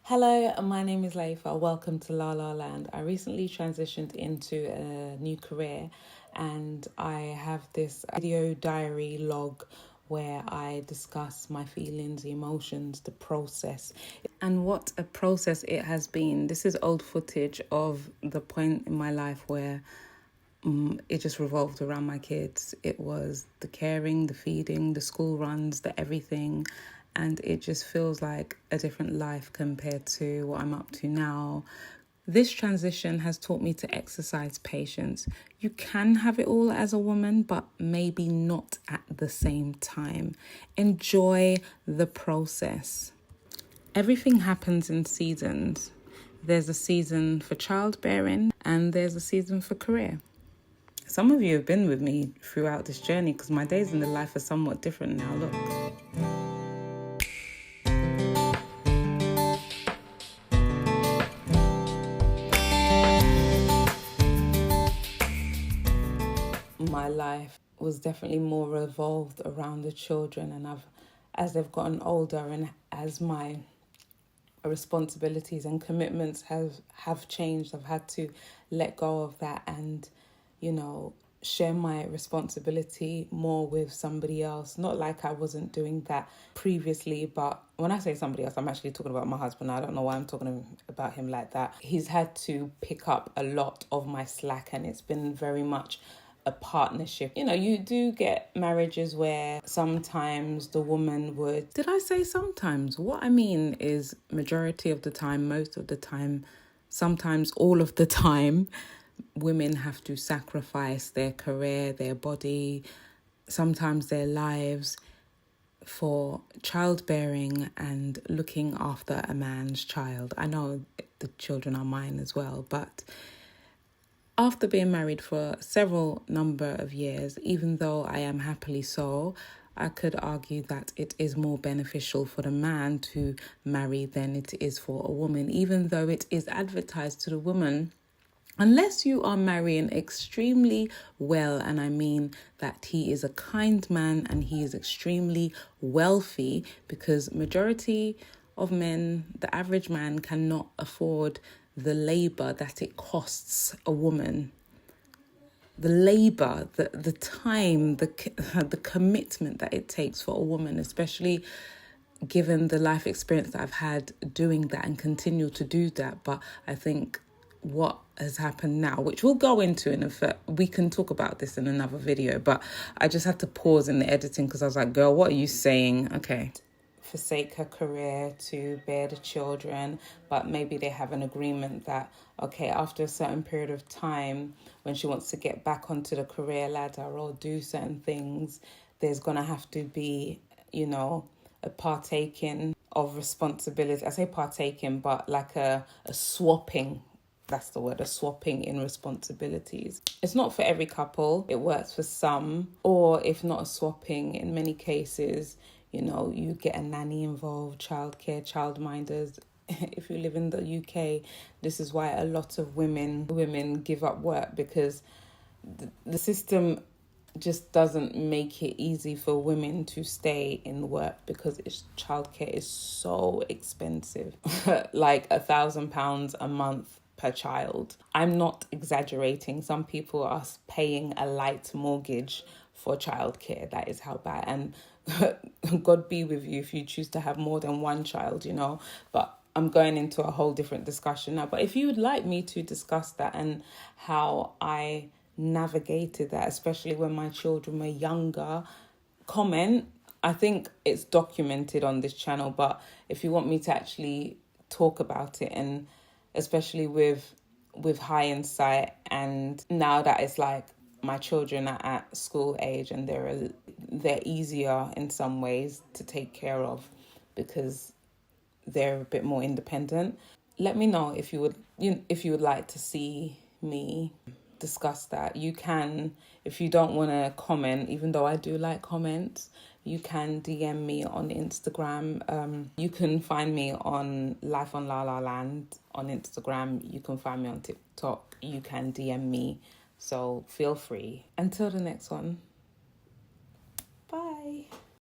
Hello, my name is LahLah. Welcome to LahLah Land. I recently transitioned into a new career and I have this video diary log where I discuss my feelings, emotions, the process, and what a process it has been. This is old footage of the point in my life where it just revolved around my kids. It was the caring, the feeding, the school runs, the everything. And it just feels like a different life compared to what I'm up to now. This transition has taught me to exercise patience. You can have it all as a woman, but maybe not at the same time. Enjoy the process. Everything happens in seasons. There's a season for childbearing and there's a season for career. Some of you have been with me throughout this journey because my days in the life are somewhat different now. Look. My life was definitely more revolved around the children, and as they've gotten older and as my responsibilities and commitments have changed, I've had to let go of that and, share my responsibility more with somebody else. Not like I wasn't doing that previously, but when I say somebody else, I'm actually talking about my husband. I don't know why I'm talking about him like that. He's had to pick up a lot of my slack, and it's been very much a partnership. You do get marriages where sometimes the woman would... Did I say sometimes? What I mean is majority of the time, most of the time, sometimes all of the time, women have to sacrifice their career, their body, sometimes their lives for childbearing and looking after a man's child. I know the children are mine as well, but after being married for several number of years, even though I am happily so, I could argue that it is more beneficial for the man to marry than it is for a woman, even though it is advertised to the woman. Unless you are marrying extremely well, and I mean that he is a kind man and he is extremely wealthy, because majority of men, the average man, cannot afford the labor that it costs a woman. The labor, the time, the commitment that it takes for a woman, especially given the life experience that I've had doing that and continue to do that. But I think what has happened now, which we'll go into in a fact, we can talk about this in another video, but I just had to pause in the editing because I was like, girl, what are you saying? Okay. Forsake her career to bear the children, but maybe they have an agreement that, okay, after a certain period of time, when she wants to get back onto the career ladder or do certain things, there's going to have to be, a partaking of responsibility. I say partaking, but like a swapping. That's the word, a swapping in responsibilities. It's not for every couple. It works for some. Or if not a swapping, in many cases, you get a nanny involved, childcare, childminders. If you live in the UK, this is why a lot of women give up work, because the system just doesn't make it easy for women to stay in work, because childcare is so expensive. Like £1,000 a month per child. I'm not exaggerating. Some people are paying a light mortgage for childcare. That is how bad. And God be with you if you choose to have more than one child, But I'm going into a whole different discussion now. But if you would like me to discuss that and how I navigated that, especially when my children were younger, comment. I think it's documented on this channel, but if you want me to actually talk about it, and especially with hindsight, and now that it's like my children are at school age and they're easier in some ways to take care of because they're a bit more independent. Let me know if you would like to see me discuss that. You can, if you don't want to comment, even though I do like comments, you can DM me on Instagram. You can find me on Life on LahLah Land on Instagram. You can find me on TikTok. You can DM me. So feel free. Until the next one. Bye.